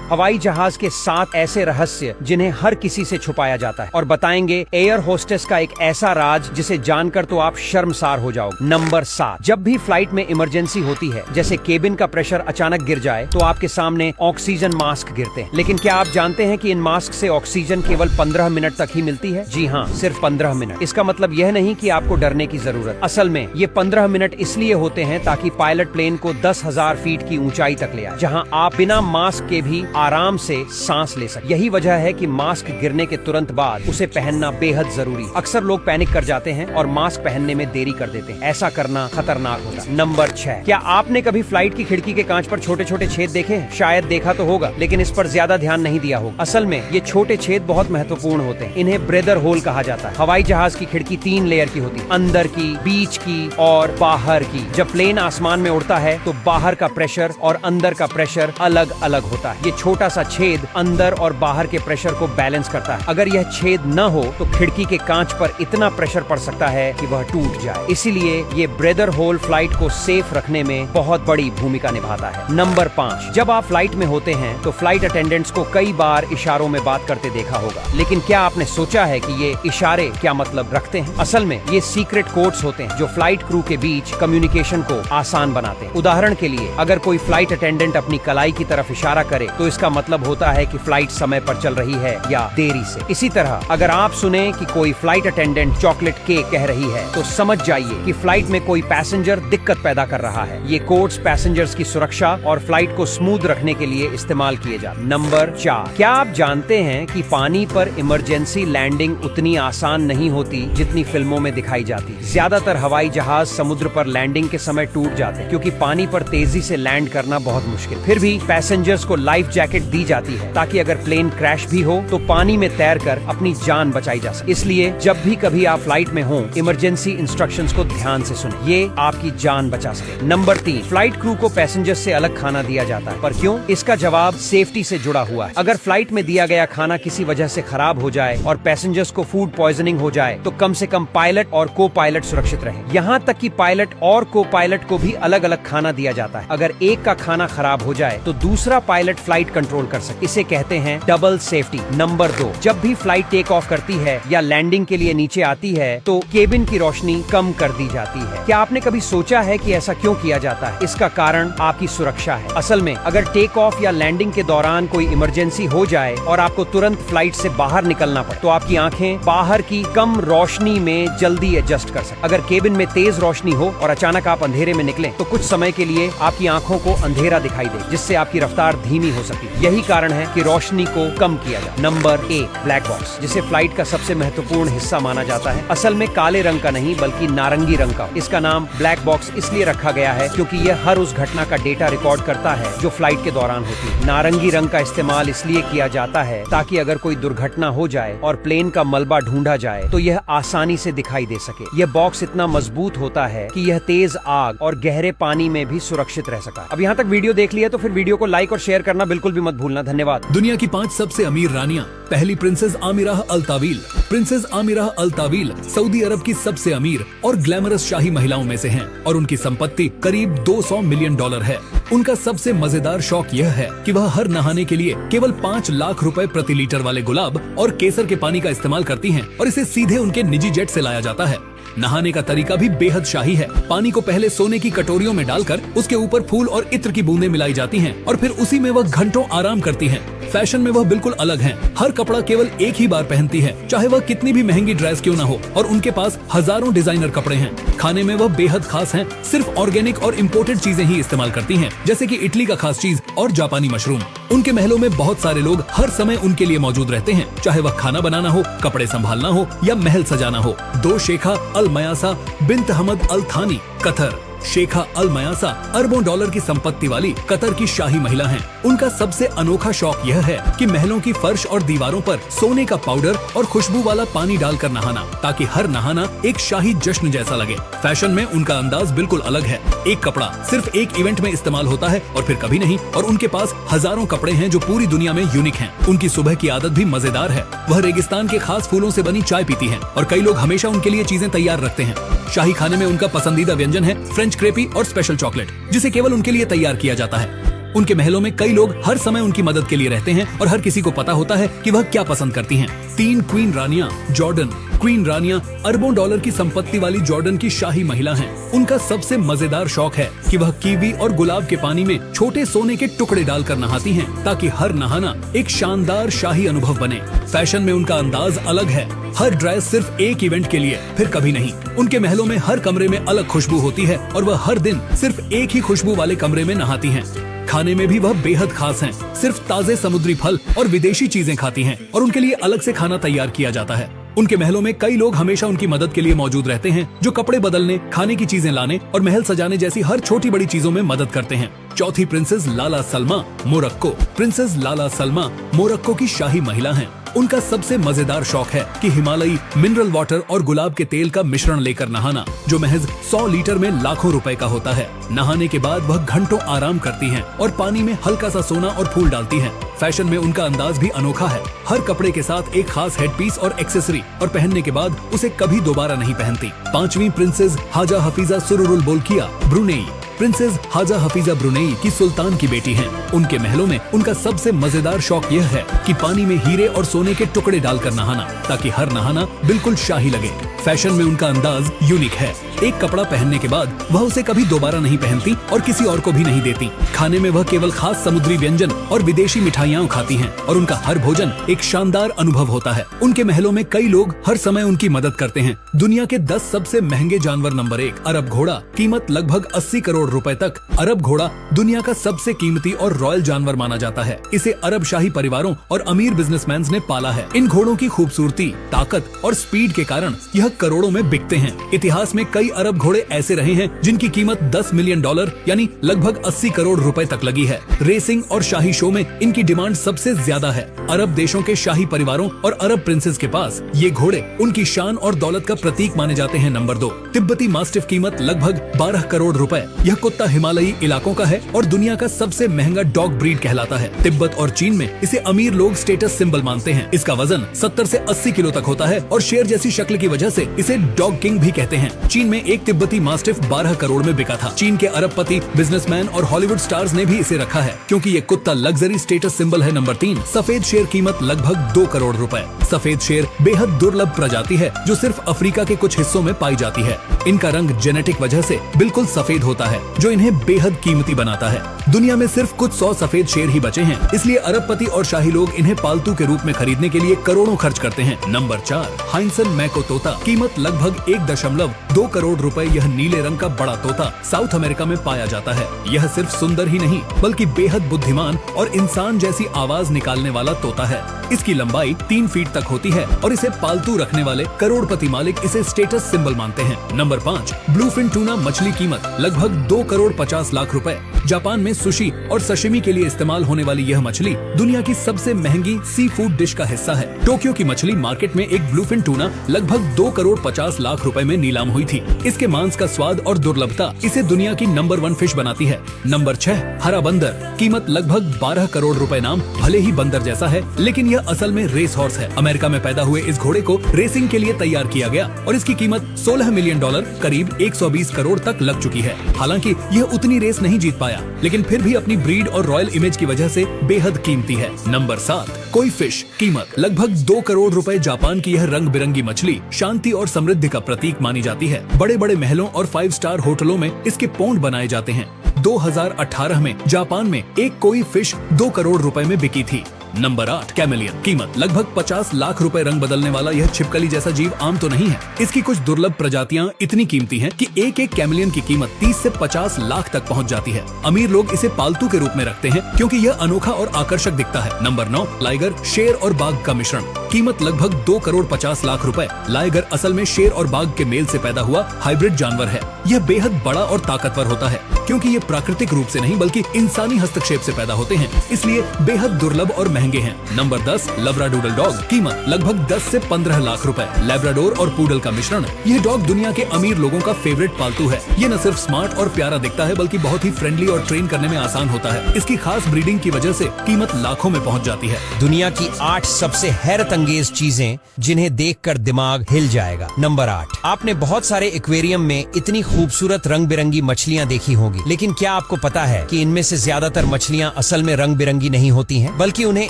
हवाई जहाज के 7 ऐसे रहस्य जिन्हें हर किसी से छुपाया जाता है, और बताएंगे एयर होस्टेस का एक ऐसा राज जिसे जानकर तो आप शर्मसार हो जाओगे। नंबर 7, जब भी फ्लाइट में इमरजेंसी होती है, जैसे केबिन का प्रेशर अचानक गिर जाए, तो आपके सामने ऑक्सीजन मास्क गिरते हैं। लेकिन क्या आप जानते हैं कि इन मास्क से ऑक्सीजन केवल 15 मिनट तक ही मिलती है? जी हाँ, सिर्फ 15 मिनट। इसका मतलब यह नहीं कि आपको डरने की जरूरत। असल में ये 15 मिनट इसलिए होते हैं ताकि पायलट प्लेन को 10,000 फीट की ऊंचाई तक ले आए, जहां आप बिना मास्क के भी आराम से सांस ले सकें। यही वजह है कि मास्क गिरने के तुरंत बाद उसे पहनना बेहद जरूरी। अक्सर लोग पैनिक कर जाते हैं और मास्क पहनने में देरी कर देते हैं। ऐसा करना खतरनाक होता है। नंबर 6, क्या आपने कभी फ्लाइट की खिड़की के कांच पर छोटे छोटे छेद देखे हैं? शायद देखा तो होगा, लेकिन इस पर ज्यादा ध्यान नहीं दिया होगा। असल में ये छोटे छेद बहुत महत्वपूर्ण होते हैं। इन्हें ब्रेदर होल कहा जाता है। हवाई जहाज की खिड़की 3 लेयर की होती है, अंदर की, बीच की और बाहर की। जब प्लेन आसमान में उड़ता है तो बाहर का प्रेशर और अंदर का प्रेशर अलग अलग होता है। ये छोटा सा छेद अंदर और बाहर के प्रेशर को बैलेंस करता है। अगर यह छेद न हो तो खिड़की के कांच पर इतना प्रेशर पड़ सकता है कि वह टूट जाए। इसीलिए ये ब्रेदर होल फ्लाइट को सेफ रखने में बहुत बड़ी भूमिका निभाता है। नंबर 5, जब आप फ्लाइट में होते हैं तो फ्लाइट अटेंडेंट्स को कई बार इशारों में बात करते देखा होगा, लेकिन क्या आपने सोचा है कि ये इशारे क्या मतलब रखते हैं? असल में ये सीक्रेट कोड्स होते हैं जो फ्लाइट क्रू के बीच कम्युनिकेशन को आसान बनाते हैं। उदाहरण के लिए, अगर कोई फ्लाइट अटेंडेंट अपनी कलाई की तरफ इशारा करे तो इसका मतलब होता है कि फ्लाइट समय पर चल रही है या देरी से। इसी तरह अगर आप सुने कि कोई फ्लाइट अटेंडेंट चॉकलेट केक कह रही है तो समझ जाइए कि फ्लाइट में कोई पैसेंजर दिक्कत पैदा कर रहा है। ये कोड्स पैसेंजर्स की सुरक्षा और फ्लाइट को स्मूथ रखने के लिए इस्तेमाल किए जाते हैं। नंबर 4, क्या आप जानते हैं कि पानी पर इमरजेंसी लैंडिंग उतनी आसान नहीं होती जितनी फिल्मों में दिखाई जाती? ज्यादातर हवाई जहाज समुद्र पर लैंडिंग के समय टूट जाते हैं क्योंकि पानी पर तेजी से लैंड करना बहुत मुश्किल। फिर भी पैसेंजर्स को लाइफ जैकेट दी जाती है ताकि अगर प्लेन क्रैश भी हो तो पानी में तैरकर अपनी जान बचाई जा सके। इसलिए जब भी कभी आप फ्लाइट में हो, इमरजेंसी इंस्ट्रक्शंस को ध्यान से सुने, ये आपकी जान बचा सके। नंबर 3, फ्लाइट क्रू को पैसेंजर्स से अलग खाना दिया जाता है, पर क्यों? इसका जवाब सेफ्टी से जुड़ा हुआ है। अगर फ्लाइट में दिया गया खाना किसी वजह से खराब हो जाए और पैसेंजर्स को फूड पॉइजनिंग हो जाए तो कम से कम पायलट और को पायलट सुरक्षित रहे। यहाँ तक कि पायलट और को पायलट को भी अलग अलग खाना दिया जाता है। अगर एक का खाना खराब हो जाए तो दूसरा पायलट फ्लाइट कंट्रोल कर सके। इसे कहते हैं डबल सेफ्टी। नंबर 2, जब भी फ्लाइट टेक ऑफ करती है या लैंडिंग के लिए नीचे आती है तो केबिन की रोशनी कम कर दी जाती है। क्या आपने कभी सोचा है कि ऐसा क्यों किया जाता है? इसका कारण आपकी सुरक्षा है। असल में अगर टेक ऑफ या लैंडिंग के दौरान कोई इमरजेंसी हो जाए और आपको तुरंत फ्लाइट से बाहर निकलना पड़े तो आपकी आंखें बाहर की कम रोशनी में जल्दी एडजस्ट कर सके। अगर केबिन में तेज रोशनी हो और अचानक आप अंधेरे में निकलें तो कुछ समय के लिए आपकी आंखों को अंधेरा दिखाई दे, जिससे आपकी रफ्तार धीमी हो सकती है। यही कारण है कि रोशनी को कम किया जाए। नंबर 1, ब्लैक बॉक्स, जिसे फ्लाइट का सबसे महत्वपूर्ण हिस्सा माना जाता है। असल में काले रंग का नहीं बल्कि नारंगी रंग का। इसका नाम ब्लैक बॉक्स इसलिए रखा गया है क्योंकि यह हर उस घटना का डेटा रिकॉर्ड करता है जो फ्लाइट के दौरान होती है। नारंगी रंग का इस्तेमाल इसलिए किया जाता है ताकि अगर कोई दुर्घटना हो जाए और प्लेन का मलबा ढूंढा जाए तो यह आसानी से दिखाई दे सके। यह बॉक्स इतना मजबूत होता है कि यह तेज आग और गहरे पानी में भी सुरक्षित रह सका। अब यहाँ तक वीडियो देख लिया तो फिर वीडियो को लाइक और शेयर करना बिल्कुल भी मत भूलना। धन्यवाद। दुनिया की 5 सबसे अमीर रानियां। पहली प्रिंसेस आमिराह अल तावील। प्रिंसेस आमिराह अल तावील सऊदी अरब की सबसे अमीर और ग्लैमरस शाही महिलाओं में से हैं और उनकी संपत्ति करीब $200 मिलियन है। उनका सबसे मजेदार शौक यह है कि वह हर नहाने के लिए केवल 5 लाख रुपए प्रति लीटर वाले गुलाब और केसर के पानी का इस्तेमाल करती हैं और इसे सीधे उनके निजी जेट से लाया जाता है। नहाने का तरीका भी बेहद शाही है। पानी को पहले सोने की कटोरियों में डालकर उसके ऊपर फूल और इत्र की बूंदें मिलाई जाती हैं और फिर उसी में वह घंटों आराम करती हैं। फैशन में वह बिल्कुल अलग हैं। हर कपड़ा केवल एक ही बार पहनती है, चाहे वह कितनी भी महंगी ड्रेस क्यों ना हो, और उनके पास हजारों डिजाइनर कपड़े हैं। खाने में वह बेहद खास हैं, सिर्फ ऑर्गेनिक और इम्पोर्टेड चीजें ही इस्तेमाल करती हैं, जैसे कि इटली का खास चीज और जापानी मशरूम। उनके महलों में बहुत सारे लोग हर समय उनके लिए मौजूद रहते हैं, चाहे वह खाना बनाना हो, कपड़े संभालना हो या महल सजाना हो। 2 शेखा अल मयासा बिन्त हमद अल थानी, कतर। शेखा अल मयासा अरबों डॉलर की संपत्ति वाली कतर की शाही महिला हैं। उनका सबसे अनोखा शौक यह है कि महलों की फर्श और दीवारों पर सोने का पाउडर और खुशबू वाला पानी डालकर नहाना, ताकि हर नहाना एक शाही जश्न जैसा लगे। फैशन में उनका अंदाज बिल्कुल अलग है। एक कपड़ा सिर्फ एक इवेंट में इस्तेमाल होता है और फिर कभी नहीं, और उनके पास हजारों कपड़े हैं जो पूरी दुनिया में यूनिक हैं। उनकी सुबह की आदत भी मजेदार है। वह रेगिस्तान के खास फूलों से बनी चाय पीती हैं और कई लोग हमेशा उनके लिए चीजें तैयार रखते हैं। शाही खाने में उनका पसंदीदा व्यंजन है फ्रेंच क्रेपी और स्पेशल चॉकलेट, जिसे केवल उनके लिए तैयार किया जाता है। उनके महलों में कई लोग हर समय उनकी मदद के लिए रहते हैं और हर किसी को पता होता है कि वह क्या पसंद करती हैं। 3 क्वीन रानियां। जॉर्डन। क्वीन रानियां अरबों डॉलर की संपत्ति वाली जॉर्डन की शाही महिला हैं। उनका सबसे मजेदार शौक है कि वह कीवी और गुलाब के पानी में छोटे सोने के टुकड़े डालकर नहाती हैं, ताकि हर नहाना एक शानदार शाही अनुभव बने। फैशन में उनका अंदाज अलग है। हर ड्रेस सिर्फ एक इवेंट के लिए, फिर कभी नहीं। उनके महलों में हर कमरे में अलग खुशबू होती है और वह हर दिन सिर्फ एक ही खुशबू वाले कमरे में नहाती हैं। खाने में भी वह बेहद खास हैं। सिर्फ ताजे समुद्री फल और विदेशी चीजें खाती हैं और उनके लिए अलग से खाना तैयार किया जाता है। उनके महलों में कई लोग हमेशा उनकी मदद के लिए मौजूद रहते हैं, जो कपड़े बदलने, खाने की चीजें लाने और महल सजाने जैसी हर छोटी बड़ी चीजों में मदद करते हैं। चौथी प्रिंसेस लाला सलमा, मोरक्को। प्रिंसेस लाला सलमा मोरक्को की शाही महिला हैं। उनका सबसे मजेदार शौक है कि हिमालयी मिनरल वाटर और गुलाब के तेल का मिश्रण लेकर नहाना, जो महज 100 लीटर में लाखों रुपए का होता है। नहाने के बाद वह घंटों आराम करती हैं और पानी में हल्का सा सोना और फूल डालती हैं। फैशन में उनका अंदाज भी अनोखा है। हर कपड़े के साथ एक खास हेडपीस और एक्सेसरी, और पहनने के बाद उसे कभी दोबारा नहीं पहनती। 5वीं princess Hajah Hafizah Sururul Bolkiah, Brunei. Princess Hajah Hafizah Brunei की सुल्तान की बेटी हैं। उनके महलों में उनका सबसे मजेदार शौक यह है कि पानी में हीरे और सोने के टुकड़े डालकर नहाना, ताकि हर नहाना बिल्कुल शाही लगे। फैशन में उनका अंदाज यूनिक है। एक कपड़ा पहनने के बाद वह उसे कभी दोबारा नहीं पहनती और किसी और को भी नहीं देती। खाने में वह केवल खास समुद्री व्यंजन और विदेशी मिठाइयाँ खाती हैं और उनका हर भोजन एक शानदार अनुभव होता है। उनके महलों में कई लोग हर समय उनकी मदद करते हैं। दुनिया के 10 सबसे महंगे जानवर नंबर 1 अरब घोड़ा, कीमत लगभग 80 करोड़ रुपए तक। अरब घोड़ा दुनिया का सबसे कीमती और रॉयल जानवर माना जाता है। इसे अरब शाही परिवारों और अमीर बिजनेसमैन ने पाला है। इन घोड़ों की खूबसूरती, ताकत और स्पीड के कारण यह करोड़ों में बिकते हैं। इतिहास में कई अरब घोड़े ऐसे रहे हैं जिनकी कीमत $10 मिलियन यानी लगभग 80 करोड़ रुपए तक लगी है। रेसिंग और शाही शो में इनकी डिमांड सबसे ज्यादा है। अरब देशों के शाही परिवारों और अरब प्रिंसेस के पास ये घोड़े उनकी शान और दौलत का प्रतीक माने जाते हैं। नंबर 2 तिब्बती मास्टिफ, कीमत लगभग 12 करोड़ रुपए। यह कुत्ता हिमालयी इलाकों का है और दुनिया का सबसे महंगा डॉग ब्रीड कहलाता है। तिब्बत और चीन में इसे अमीर लोग स्टेटस सिंबल मानते हैं। इसका वजन 70 से 80 किलो तक होता है और शेर जैसी शक्ल की वजह से इसे डॉग किंग भी कहते हैं। चीन में एक तिब्बती मास्टिफ 12 करोड़ में बिका था। चीन के अरबपति, बिजनेसमैन और हॉलीवुड स्टार्स ने भी इसे रखा है, क्योंकि ये कुत्ता लग्जरी स्टेटस सिंबल है। नंबर 3 सफेद शेर, कीमत लगभग 2 करोड़ रुपए। सफेद शेर बेहद दुर्लभ प्रजाति है जो सिर्फ अफ्रीका के कुछ हिस्सों में पाई जाती है। इनका रंग जेनेटिक वजह से बिल्कुल सफेद होता है, जो इन्हें बेहद कीमती बनाता है। दुनिया में सिर्फ कुछ 100 सफेद शेर ही बचे हैं, इसलिए अरबपति और शाही लोग इन्हें पालतू के रूप में खरीदने के लिए करोड़ों खर्च करते हैं। नंबर 4 हाइंसन मैको तोता, कीमत लगभग 1.2 करोड़ रुपए। यह नीले रंग का बड़ा तोता साउथ अमेरिका में पाया जाता है। यह सिर्फ सुंदर ही नहीं बल्कि बेहद बुद्धिमान और इंसान जैसी आवाज निकालने वाला तोता है। इसकी लंबाई 3 फीट तक होती है और इसे पालतू रखने वाले करोड़पति मालिक इसे स्टेटस सिंबल मानते हैं। नंबर 5 ब्लूफिन टूना मछली, कीमत लगभग 2 करोड़ 50 लाख रुपए। जापान में सुशी और सशिमी के लिए इस्तेमाल होने वाली यह मछली दुनिया की सबसे महंगी सी फूड डिश का हिस्सा है। टोक्यो की मछली मार्केट में एक ब्लूफिन टूना लगभग 2 करोड़ 50 लाख रुपए में नीलाम हुई थी। इसके मांस का स्वाद और दुर्लभता इसे दुनिया की नंबर 1 फिश बनाती है। नंबर 6 हरा बंदर, कीमत लगभग 12 करोड़ रुपए। नाम भले ही बंदर जैसा है, लेकिन यह असल में रेस हॉर्स है। अमेरिका में पैदा हुए इस घोड़े को रेसिंग के लिए तैयार किया गया और इसकी कीमत $16 मिलियन, करीब 120 करोड़ तक लग चुकी है। हालांकि यह उतनी रेस नहीं जीत पाया, लेकिन फिर भी अपनी ब्रीड और रॉयल इमेज की वजह से बेहद कीमती है। नंबर 7 कोई फिश, कीमत लगभग 2 करोड़ रुपए। जापान की यह रंग बिरंगी मछली शांति और समृद्धि का प्रतीक मानी जाती है। बड़े बड़े महलों और 5 स्टार होटलों में इसके पोंड बनाए जाते हैं। 2018 में जापान में एक कोई फिश 2 करोड़ रुपए में बिकी थी। नंबर 8 कैमेलियन, कीमत लगभग 50 लाख रुपए। रंग बदलने वाला यह छिपकली जैसा जीव आम तो नहीं है। इसकी कुछ दुर्लभ प्रजातियां इतनी कीमती हैं कि एक कैमेलियन की कीमत 30 से 50 लाख तक पहुंच जाती है। अमीर लोग इसे पालतू के रूप में रखते हैं क्योंकि यह अनोखा और आकर्षक दिखता है। नंबर 9 लाइगर, शेर और बाघ का मिश्रण, कीमत लगभग 2 करोड़ 50 लाख रुपए। लाइगर असल में शेर और बाघ के मेल से पैदा हुआ हाइब्रिड जानवर है। यह बेहद बड़ा और ताकतवर होता है क्योंकि ये प्राकृतिक रूप से नहीं बल्कि इंसानी हस्तक्षेप से पैदा होते हैं, इसलिए बेहद दुर्लभ और महंगे हैं। नंबर 10 लैब्राडोरल डॉग, कीमत लगभग 10 से 15 लाख रुपए। लैब्राडोर और पूडल का मिश्रण, यह डॉग दुनिया के अमीर लोगों का फेवरेट पालतू है। ये न सिर्फ स्मार्ट और प्यारा दिखता है बल्कि बहुत ही फ्रेंडली और ट्रेन करने में आसान होता है। इसकी खास ब्रीडिंग की वजह से कीमत लाखों में पहुंच जाती है। दुनिया की 8 सबसे हैरत अंगेज चीजें जिन्हें देखकर दिमाग हिल जाएगा। नंबर 8 आपने बहुत सारे एक्वेरियम में इतनी खूबसूरत रंग बिरंगी मछलियां देखी होंगी, होगी, लेकिन क्या आपको पता है कि इनमें से ज्यादातर मछलियाँ असल में रंग बिरंगी नहीं होती हैं, बल्कि उन्हें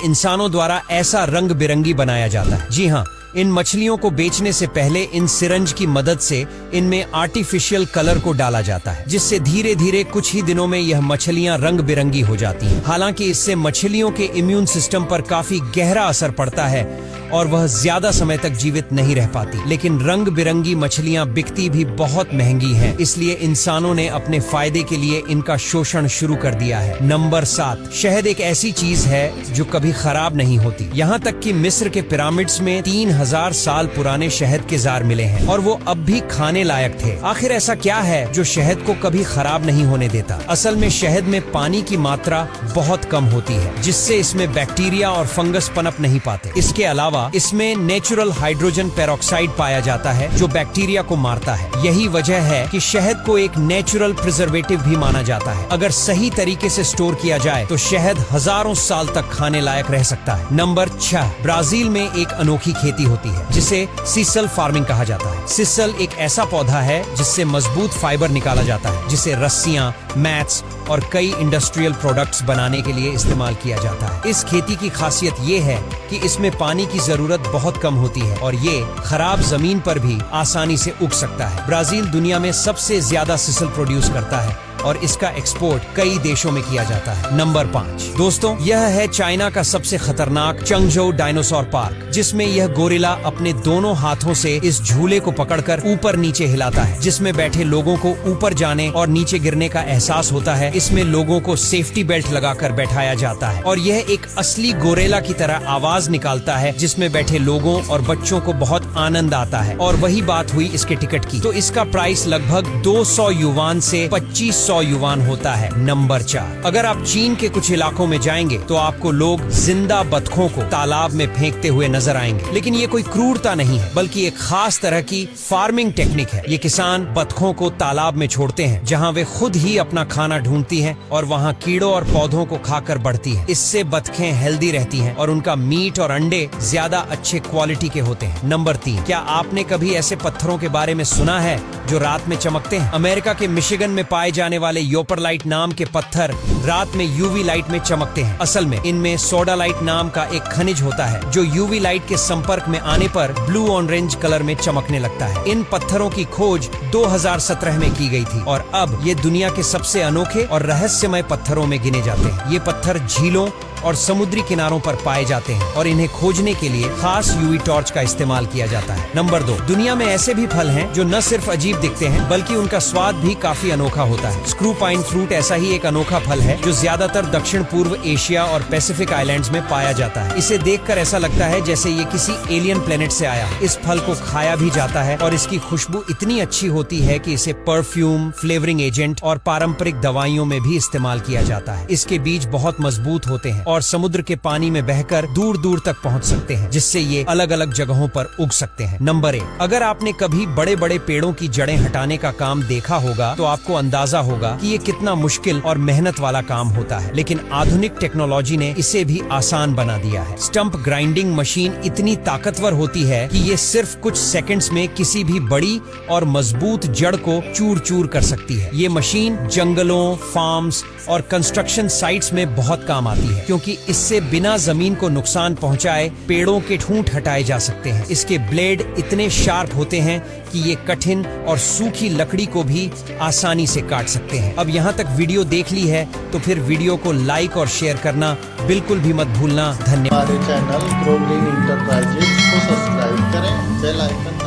इंसानों द्वारा ऐसा रंग बिरंगी बनाया जाता है। जी हाँ, इन मछलियों को बेचने से पहले इन सिरंज की मदद से इनमें आर्टिफिशियल कलर को डाला जाता है, जिससे धीरे धीरे कुछ ही दिनों में यह मछलियां रंग बिरंगी हो जाती हैं। हालांकि इससे मछलियों के इम्यून सिस्टम पर काफी गहरा असर पड़ता है और वह ज्यादा समय तक जीवित नहीं रह पाती, लेकिन रंग बिरंगी मछलियां बिकती भी बहुत महंगी हैं, इसलिए इंसानों ने अपने फायदे के लिए इनका शोषण शुरू कर दिया है। नंबर 7, शहद एक ऐसी चीज है जो कभी खराब नहीं होती। यहाँ तक कि मिस्र के पिरामिड्स में 3000 साल पुराने शहद के जार मिले हैं और वो अब भी खाने लायक थे। आखिर ऐसा क्या है जो शहद को कभी खराब नहीं होने देता? असल में शहद में पानी की मात्रा बहुत कम होती है, जिससे इसमें बैक्टीरिया और फंगस पनप नहीं पाते। इसके अलावा इसमें नेचुरल हाइड्रोजन पेरोक्साइड पाया जाता है जो बैक्टीरिया को मारता है। यही वजह है कि शहद को एक नेचुरल प्रिजर्वेटिव भी माना जाता है। अगर सही तरीके से स्टोर किया जाए तो शहद हजारों साल तक खाने लायक रह सकता है। नंबर 6, ब्राजील में एक अनोखी खेती होती है जिसे सीसल फार्मिंग कहा जाता है। सीसल एक ऐसा पौधा है जिससे मजबूत फाइबर निकाला जाता है, जिसे रस्सियां, मैट्स और कई इंडस्ट्रियल प्रोडक्ट्स बनाने के लिए इस्तेमाल किया जाता है। इस खेती की खासियत ये है कि इसमें पानी की जरूरत बहुत कम होती है और ये खराब जमीन पर भी आसानी से उग सकता है। ब्राजील दुनिया में सबसे ज्यादा सीसल प्रोड्यूस करता है और इसका एक्सपोर्ट कई देशों में किया जाता है। नंबर 5, दोस्तों, यह है चाइना का सबसे खतरनाक चंगझोउ डायनासोर पार्क, जिसमें यह गोरिल्ला अपने दोनों हाथों से इस झूले को पकड़कर ऊपर नीचे हिलाता है, जिसमें बैठे लोगों को ऊपर जाने और नीचे गिरने का एहसास होता है। इसमें लोगों को सेफ्टी बेल्ट लगाकर बैठाया जाता है और यह एक असली गोरिल्ला की तरह आवाज निकालता है, जिसमें बैठे लोगों और बच्चों को बहुत आनंद आता है। और वही बात हुई इसके टिकट की, तो इसका प्राइस लगभग 200 युवान से 2500 युवान होता है। नंबर 4, अगर आप चीन के कुछ इलाकों में जाएंगे तो आपको लोग जिंदा बतखों को तालाब में फेंकते हुए नजर आएंगे, लेकिन ये कोई क्रूरता नहीं है, बल्कि एक खास तरह की फार्मिंग टेक्निक है। ये किसान बतखों को तालाब में छोड़ते हैं, जहाँ वे खुद ही अपना खाना ढूंढती हैं और वहाँ कीड़ों और पौधों को खाकर बढ़ती हैं। इससे बतखें हेल्दी रहती हैं और उनका मीट और अंडे ज्यादा अच्छे क्वालिटी के होते हैं। नंबर 3, क्या आपने कभी ऐसे पत्थरों के बारे में सुना है जो रात में चमकते हैं? अमेरिका के मिशिगन में पाए जाने वाले योपरलाइट नाम के पत्थर रात में यूवी लाइट में चमकते हैं। असल में इनमें सोडालाइट नाम का एक खनिज होता है जो यूवी लाइट के संपर्क में आने पर ब्लू ऑरेंज कलर में चमकने लगता है। इन पत्थरों की खोज 2017 में की गई थी और अब ये दुनिया के सबसे अनोखे और रहस्यमय पत्थरों में गिने जाते हैं। ये पत्थर झीलों और समुद्री किनारों पर पाए जाते हैं और इन्हें खोजने के लिए खास यूवी टॉर्च का इस्तेमाल किया जाता है। नंबर 2, दुनिया में ऐसे भी फल हैं जो न सिर्फ अजीब दिखते हैं बल्कि उनका स्वाद भी काफी अनोखा होता है। स्क्रू पाइन फ्रूट ऐसा ही एक अनोखा फल है जो ज्यादातर दक्षिण पूर्व एशिया और पैसिफिक आइलैंड्स में पाया जाता है। इसे देखकर ऐसा लगता है जैसे ये किसी एलियन प्लेनेट से आया। इस फल को खाया भी जाता है और इसकी खुशबू इतनी अच्छी होती है कि इसे परफ्यूम, फ्लेवरिंग एजेंट और पारंपरिक दवाइयों में भी इस्तेमाल किया जाता है। इसके बीज बहुत मजबूत होते हैं और समुद्र के पानी में बहकर दूर दूर तक पहुंच सकते हैं, जिससे ये अलग अलग जगहों पर उग सकते हैं। नंबर 1, अगर आपने कभी बड़े बड़े पेड़ों की जड़ें हटाने का काम देखा होगा तो आपको अंदाजा होगा कि ये कितना मुश्किल और मेहनत वाला काम होता है, लेकिन आधुनिक टेक्नोलॉजी ने इसे भी आसान बना दिया है। स्टंप ग्राइंडिंग मशीन इतनी ताकतवर होती है कि ये सिर्फ कुछ सेकंड्स में किसी भी बड़ी और मजबूत जड़ को चूर चूर कर सकती है। ये मशीन जंगलों, फार्म्स और कंस्ट्रक्शन साइट्स में बहुत काम आती है, क्योंकि इससे बिना जमीन को नुकसान पहुंचाए पेड़ों के ठूंठ हटाए जा सकते हैं। इसके ब्लेड इतने शार्प होते हैं कि ये कठिन और सूखी लकड़ी को भी आसानी से काट सकते हैं। अब यहाँ तक वीडियो देख ली है तो फिर वीडियो को लाइक और शेयर करना बिल्कुल भी मत भूलना। धन्यवाद। हमारे चैनल ग्रो ग्रीन इंटरप्राइजेज को सब्सक्राइब करें, बेल आइकन